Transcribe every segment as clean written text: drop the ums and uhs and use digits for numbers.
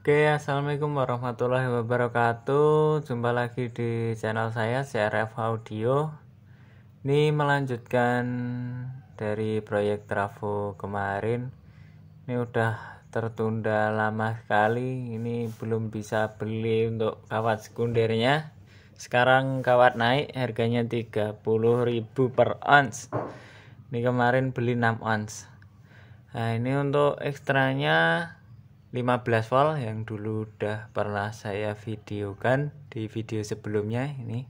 Oke, assalamualaikum warahmatullahi wabarakatuh. Jumpa lagi di channel saya CRF Audio. Ini melanjutkan dari proyek trafo kemarin. Ini udah tertunda lama sekali. Ini belum bisa beli untuk kawat sekundernya. Sekarang kawat naik, harganya 30.000 per ons. Ini kemarin beli 6 ons. Nah, ini untuk ekstranya 15 volt yang dulu udah pernah saya videokan di video sebelumnya ini.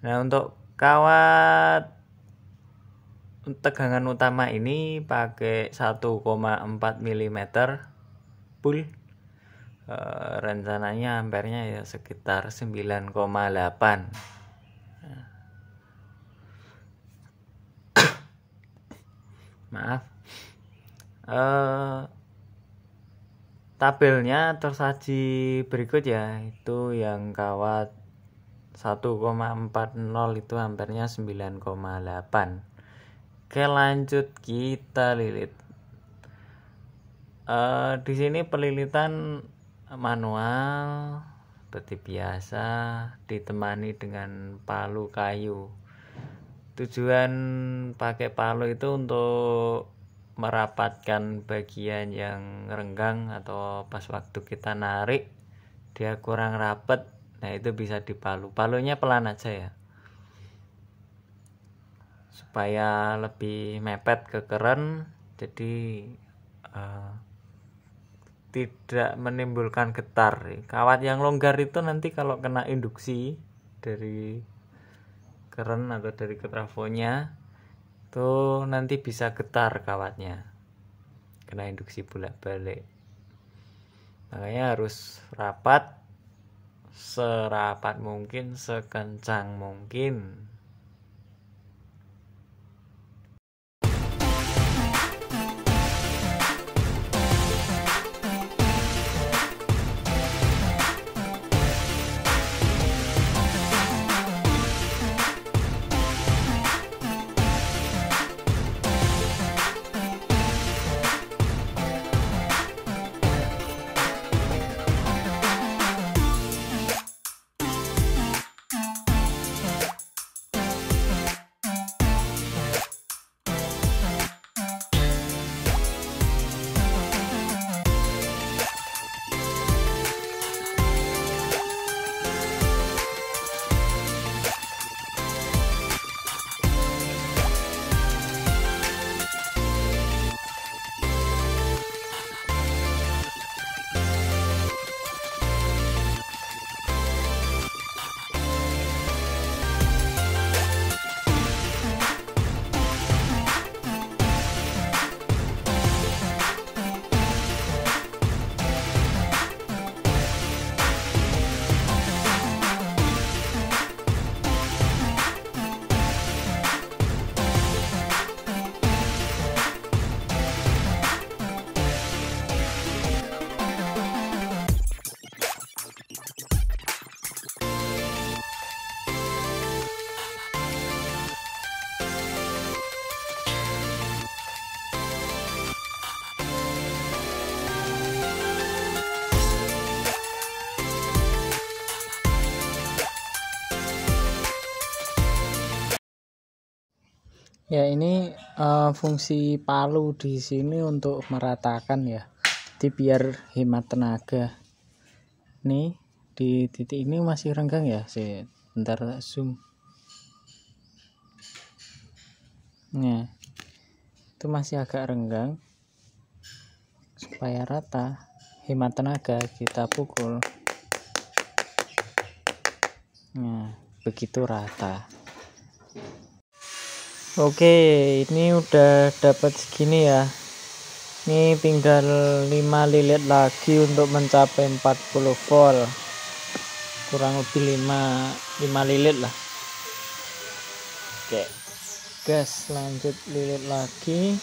Nah, untuk kawat tegangan utama ini pakai 1,4 mm full. Rencananya ampernya ya sekitar 9,8. Maaf. Tabelnya tersaji berikut ya, itu yang kawat 1,40 itu ampernya 9,8. Oke, lanjut kita lilit. Di sini pelilitan manual seperti biasa, ditemani dengan palu kayu. Tujuan pakai palu itu untuk merapatkan bagian yang renggang atau pas waktu kita narik dia kurang rapet. Nah, itu bisa dipalu. Palunya pelan aja ya, supaya lebih mepet ke keren, jadi tidak menimbulkan getar. Kawat yang longgar itu nanti kalau kena induksi dari keren atau dari trafonya tuh nanti bisa getar kawatnya, kena induksi bolak-balik. Makanya harus rapat, serapat mungkin, sekencang mungkin. Ya, ini fungsi palu di sini untuk meratakan ya, jadi biar hemat tenaga. Nih di titik ini masih renggang ya, saya bentar zoom. Nah, itu masih agak renggang. Supaya rata, hemat tenaga, kita pukul. Nah, begitu rata. Oke, ini udah dapat segini ya. Ini tinggal 5 lilit lagi untuk mencapai 40 volt. Kurang lebih 5 lilit lah. Oke, gas, lanjut lilit lagi.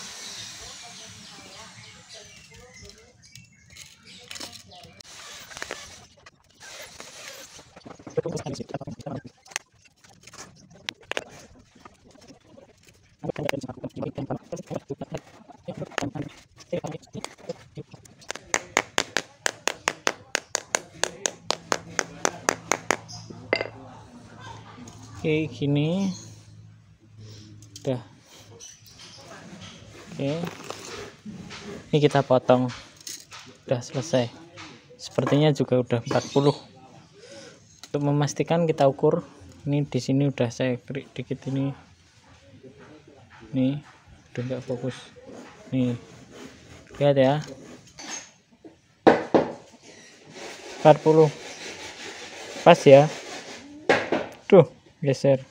Oke, gini udah. Oke, ini kita potong, udah selesai. Sepertinya juga udah 40. Untuk memastikan kita ukur, ini di sini udah saya klik dikit ini. Nih, udah nggak fokus. Nih, lihat ya, 40 pas ya. Tuh, geser.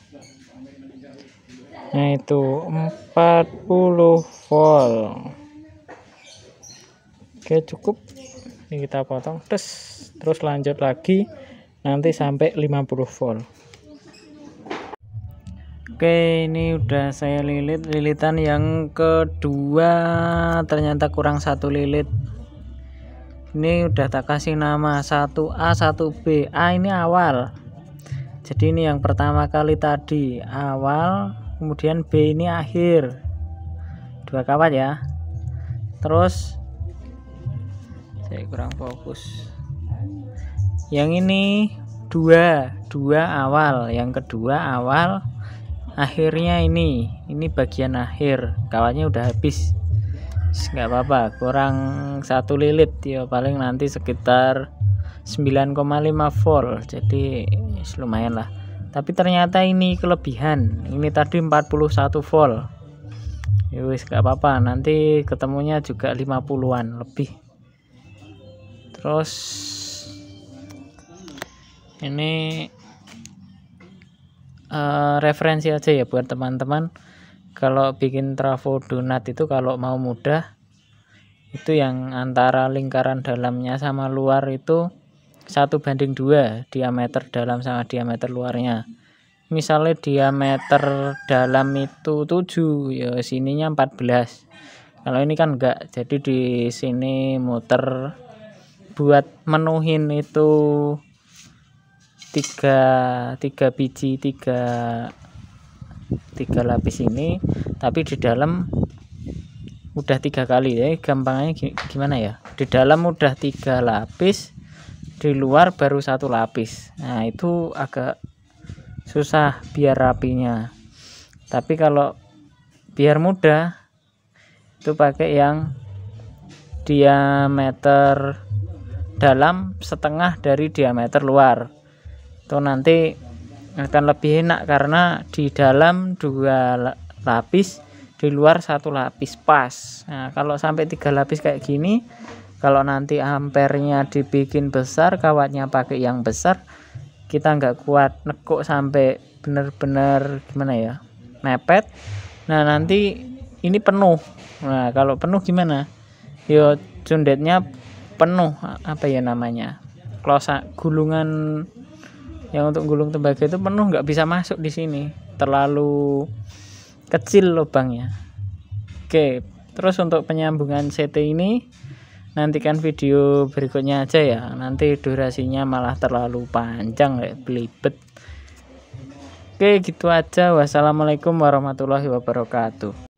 Nah, itu 40 volt. Oke, cukup. Ini kita potong terus lanjut lagi nanti sampai 50 volt. Oke, ini udah saya lilitan yang kedua, ternyata kurang 1 lilit. Ini udah tak kasih nama 1A 1B. A ini awal, jadi ini yang pertama kali tadi awal, kemudian B ini akhir, 2 kawat ya. Terus saya kurang fokus, yang ini dua awal, yang kedua awal, akhirnya ini bagian akhir. Kawatnya udah habis, nggak apa-apa, kurang 1 lilit ya, paling nanti sekitar 9,5 volt, jadi lumayan lah. Tapi ternyata ini kelebihan, ini tadi 41 volt ya wis, nggak apa-apa, nanti ketemunya juga 50-an lebih. Terus ini referensi aja ya buat teman-teman, kalau bikin trafo donat itu kalau mau mudah itu yang antara lingkaran dalamnya sama luar itu 1:2 diameter dalam sama diameter luarnya. Misalnya diameter dalam itu 7 ya, sininya 14. Kalau ini kan enggak, jadi di sini muter buat menuhin itu 3 biji 3 lapis ini, tapi di dalam udah 3 kali ya. Gampangnya gimana ya, di dalam udah 3 lapis, di luar baru 1 lapis. Nah, itu agak susah biar rapinya. Tapi kalau biar mudah itu pakai yang diameter dalam setengah dari diameter luar. Itu nanti akan lebih enak karena di dalam 2 lapis, di luar 1 lapis pas. Nah, kalau sampai 3 lapis kayak gini, kalau nanti ampernya dibikin besar, kawatnya pakai yang besar, kita nggak kuat nekuk sampai bener-bener gimana ya, mepet. Nah, nanti ini penuh. Nah, kalau penuh gimana? Yo, cundetnya penuh, apa ya namanya, klosa, gulungan yang untuk gulung tembaga itu penuh, nggak bisa masuk di sini, terlalu kecil lubangnya. Oke, terus untuk penyambungan CT ini nantikan video berikutnya aja ya, nanti durasinya malah terlalu panjang kayak belibet. Oke, gitu aja. Wassalamualaikum warahmatullahi wabarakatuh.